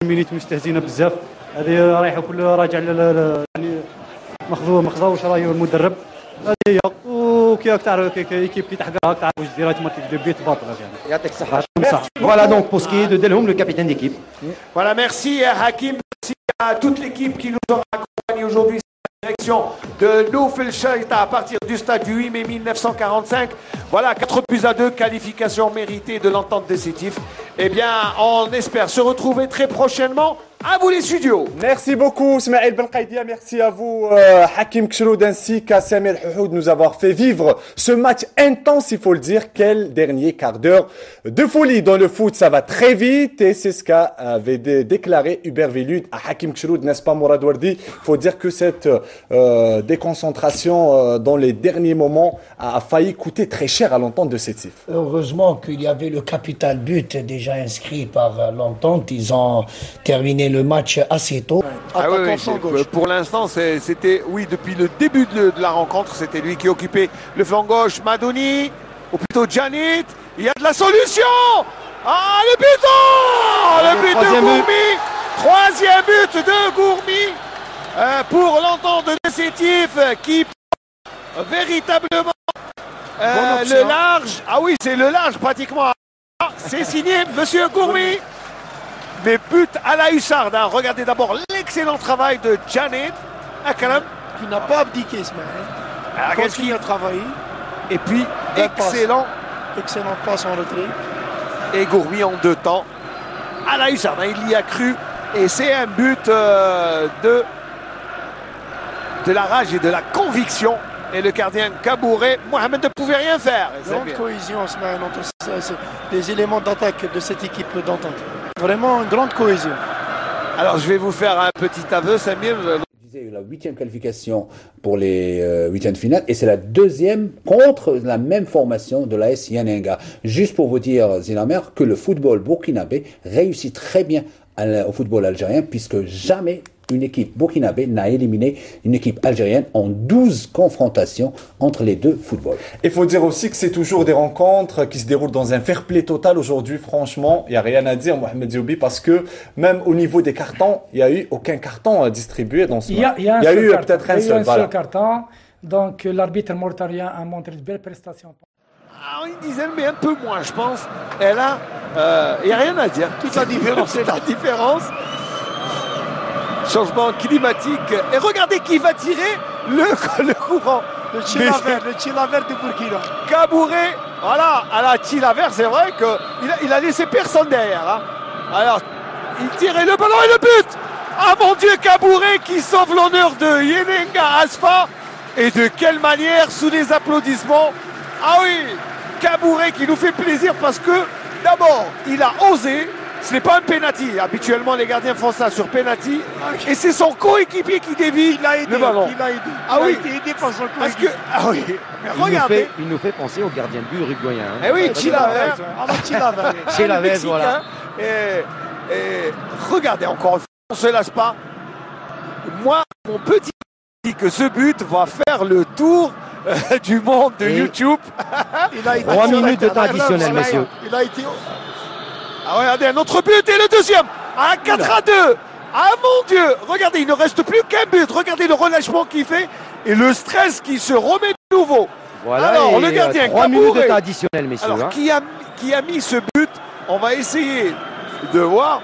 مينيت مستهزئين بزاف. هذه رايحه كل راجع يعني ما خذاوش راي المدرب. هذه هي وكي تعرف كيف تحققها تعرف واش ديرها تما كيف بيت باطله يعني. يعطيك الصحة. Voilà donc pour ce qui est de Delhomme, le capitaine d'équipe. Voilà, merci Hakim, merci à toute l'équipe qui nous a accompagnés aujourd'hui. Direction de Noufelscheid à partir du stade du 8 mai 1945. Voilà, 4-2, qualification méritée de l'entente de Sétif. Eh bien, on espère se retrouver très prochainement. À vous les studios. Merci beaucoup Smaïl Benqaïdia, merci à vous Hakim Kchroud ainsi qu'à Samir Houhoud de nous avoir fait vivre ce match intense, il faut le dire. Quel dernier quart d'heure de folie. Dans le foot, ça va très vite et c'est ce qu'avait déclaré Hubert Velud à Hakim Kchroud, n'est-ce pas Mourad Wardi? Il faut dire que cette déconcentration dans les derniers moments a failli coûter très cher à l'entente de Sétif. Heureusement qu'il y avait le capital but déjà inscrit par l'entente. Ils ont terminé le match assez tôt. Ah oui, pour l'instant, c'était, oui, depuis le début de la rencontre, c'était lui qui occupait le flanc gauche. Madouni, ou plutôt Djanit, il y a de la solution. Ah, le but, le but de Gourmi. Troisième but de Gourmi pour l'entente de Sétif qui véritablement le large. Ah oui, c'est le large pratiquement. Ah, c'est signé Monsieur Gourmi. Mais but à la hussarde. Hein. Regardez d'abord l'excellent travail de Djanit Akram. Qui n'a pas abdiqué ce match. Continue à travailler. Et puis, excellent passe en retrait. Et Gourmi en deux temps. À la hussarde, hein, il y a cru. Et c'est un but de la rage et de la conviction. Et le gardien Kabouré, Mohamed ne pouvait rien faire. Grande cohésion ce matin entre les éléments d'attaque de cette équipe d'entente. Vraiment une grande cohésion. Alors je vais vous faire un petit aveu, Samir. La 8e qualification pour les 8e de finale et c'est la 2e contre la même formation de l'AS Yanenga. Juste pour vous dire, Zinamer, que le football burkinabé réussit très bien au football algérien puisque jamais une équipe burkinabé n'a éliminé une équipe algérienne en 12 confrontations entre les deux footballs. Il faut dire aussi que c'est toujours des rencontres qui se déroulent dans un fair play total. Aujourd'hui, franchement, il n'y a rien à dire, Mohamed Dioubi, parce que même au niveau des cartons, il n'y a eu aucun carton distribué dans ce match. Il y a eu peut-être un seul carton. Donc l'arbitre mauritanien a montré de belles prestations. Une dizaine, mais un peu moins, je pense. Et là, il n'y a rien à dire. Toute la différence, c'est la différence. Changement climatique. Et regardez qui va tirer le courant. Le Chilaver de Burkina. Kabouré, voilà, à la Chilaver, c'est vrai qu'il a laissé personne derrière. Hein. Alors, il tirait le ballon et le but. Ah mon Dieu, Kabouré qui sauve l'honneur de Yenenga Asfa. Et de quelle manière, sous les applaudissements. Ah oui, Kabouré qui nous fait plaisir parce que, d'abord, il a osé. Ce n'est pas un penalty. Habituellement, les gardiens font ça sur penalty. Et c'est son coéquipier qui dévie le ballon. Il a aidé. Ah oui. Il a été aidé par son coéquipier. Ah oui. Mais regardez. Il nous fait penser au gardien de but uruguayen. Hein. Eh oui, Chilaver. Chilaver, voilà. Et regardez encore une fois, on ne se lâche pas. Moi, mon petit dit que ce but va faire le tour du monde de YouTube. 3 minutes de temps additionnel, messieurs. Il a été... Ah, regardez, un autre but et le deuxième. À 4-2. Ah mon Dieu. Regardez, il ne reste plus qu'un but. Regardez le relâchement qu'il fait et le stress qui se remet de nouveau. Voilà. Alors, le gardien 3 minutes de temps additionnel, messieurs. Alors, qui a mis ce but? On va essayer de voir.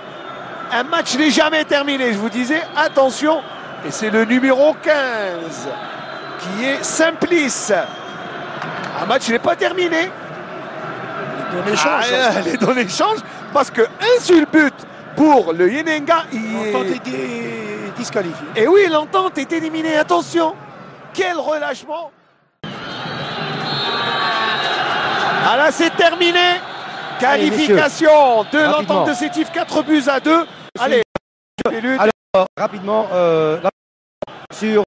Un match n'est jamais terminé. Je vous disais, attention. Et c'est le numéro 15 qui est Simplice. Un match n'est pas terminé. Les données changent parce qu'un seul but pour le Yenenga, l'entente est disqualifiée. Et oui, l'entente est éliminée. Attention, quel relâchement. Ah là, c'est terminé. Qualification de l'entente de Sétif, 4-2. Allez, alors rapidement sur